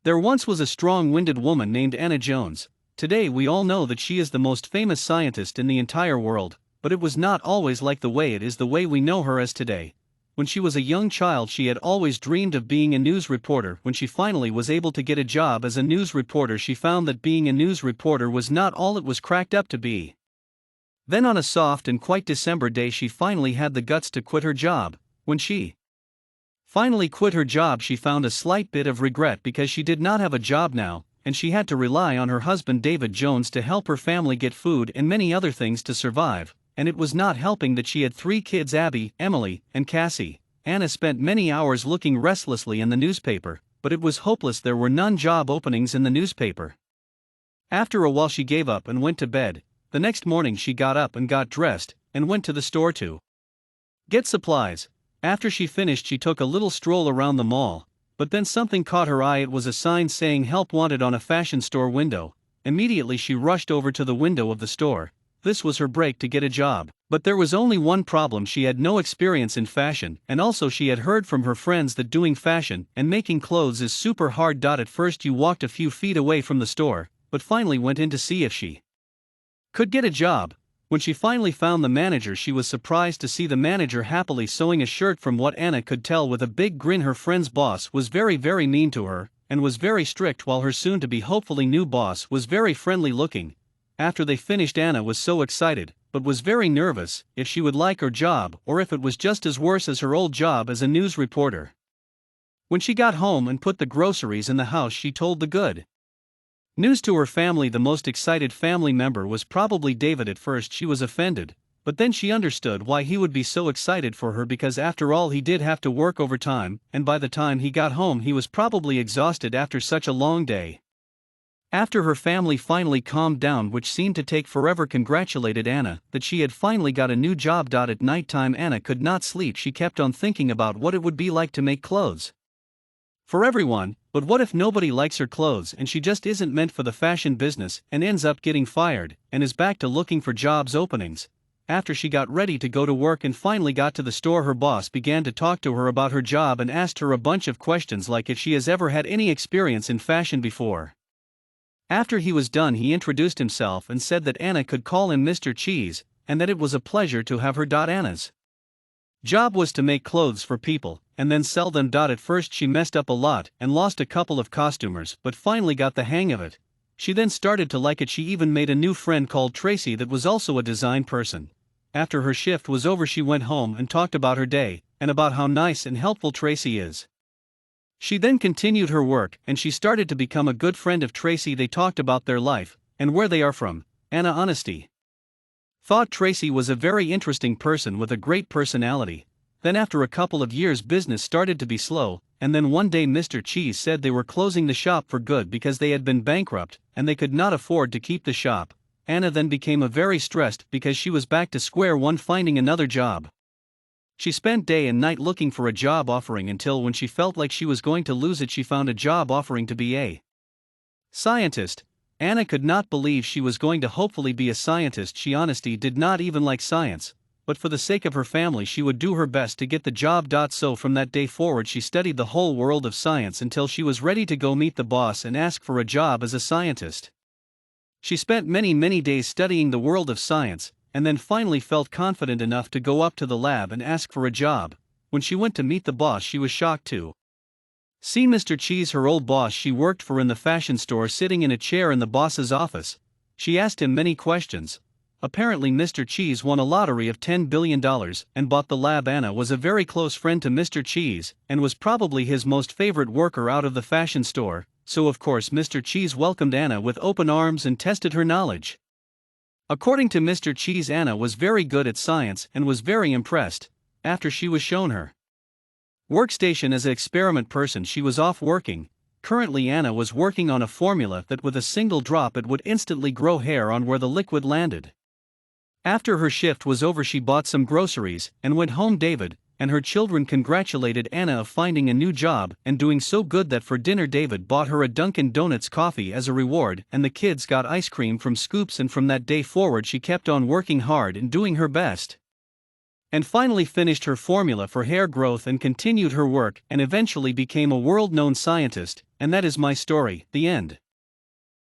There once was a strong-winded woman named Anna Jones. Today we all know that she is the most famous scientist in the entire world, but it was not always like the way we know her as today. When she was a young child, she had always dreamed of being a news reporter. When she finally was able to get a job as a news reporter, she found that being a news reporter was not all it was cracked up to be. Then on a soft and quite December day, she finally had the guts to quit her job. When she finally quit her job, she found a slight bit of regret because she did not have a job now, and she had to rely on her husband David Jones to help her family get food and many other things to survive, and it was not helping that she had 3 kids: Abby, Emily, and Cassie. Anna spent many hours looking restlessly in the newspaper, but it was hopeless. There were none job openings in the newspaper. After a while she gave up and went to bed. The next morning she got up and got dressed, and went to the store to get supplies. After she finished, she took a little stroll around the mall, but then something caught her eye. It was a sign saying "Help Wanted" on a fashion store window. Immediately she rushed over to the window of the store. This was her break to get a job. But there was only one problem: she had no experience in fashion, and also she had heard from her friends that doing fashion and making clothes is super hard. At first you walked a few feet away from the store, but finally went in to see if she could get a job. When she finally found the manager, she was surprised to see the manager happily sewing a shirt. From what Anna could tell with a big grin, her friend's boss was very mean to her, and was very strict, while her soon-to-be hopefully new boss was very friendly looking. After they finished, Anna was so excited, but was very nervous if she would like her job or if it was just as worse as her old job as a news reporter. When she got home and put the groceries in the house, she told the good news to her family. The most excited family member was probably David. At first she was offended, but then she understood why he would be so excited for her, because after all he did have to work overtime, and by the time he got home he was probably exhausted after such a long day. After her family finally calmed down, which seemed to take forever, congratulated Anna that she had finally got a new job. At nighttime Anna could not sleep. She kept on thinking about what it would be like to make clothes for everyone. But what if nobody likes her clothes and she just isn't meant for the fashion business and ends up getting fired and is back to looking for jobs openings? After she got ready to go to work and finally got to the store, her boss began to talk to her about her job and asked her a bunch of questions like if she has ever had any experience in fashion before. After he was done, he introduced himself and said that Anna could call him Mr. Cheese, and that it was a pleasure to have her. Anna's job was to make clothes for people and then sell them. At first she messed up a lot and lost a couple of customers, but finally got the hang of it. She then started to like it. She even made a new friend called Tracy that was also a design person. After her shift was over, she went home and talked about her day and about how nice and helpful Tracy is. She then continued her work and she started to become a good friend of Tracy. They talked about their life and where they are from. Anna honesty thought Tracy was a very interesting person with a great personality. Then after a couple of years business started to be slow, and then one day Mr. Cheese said they were closing the shop for good because they had been bankrupt and they could not afford to keep the shop. Anna then became very stressed because she was back to square one, finding another job. She spent day and night looking for a job offering until when she felt like she was going to lose it, she found a job offering to be a scientist. Anna could not believe she was going to hopefully be a scientist. She honestly did not even like science, but for the sake of her family she would do her best to get the job. So from that day forward she studied the whole world of science until she was ready to go meet the boss and ask for a job as a scientist. She spent many days studying the world of science, and then finally felt confident enough to go up to the lab and ask for a job. When she went to meet the boss, she was shocked to see Mr. Cheese, her old boss she worked for in the fashion store, sitting in a chair in the boss's office. She asked him many questions. Apparently Mr. Cheese won a lottery of $10 billion and bought the lab. Anna was a very close friend to Mr. Cheese and was probably his most favorite worker out of the fashion store, so of course Mr. Cheese welcomed Anna with open arms and tested her knowledge. According to Mr. Cheese, Anna was very good at science and was very impressed. After she was shown her workstation as an experiment person, she was off working. Currently Anna was working on a formula that with a single drop it would instantly grow hair on where the liquid landed. After her shift was over she bought some groceries and went home. David and her children congratulated Anna of finding a new job and doing so good that for dinner David bought her a Dunkin' Donuts coffee as a reward, and the kids got ice cream from Scoops. And from that day forward she kept on working hard and doing her best, and finally finished her formula for hair growth and continued her work and eventually became a world-known scientist. And that is my story, the end.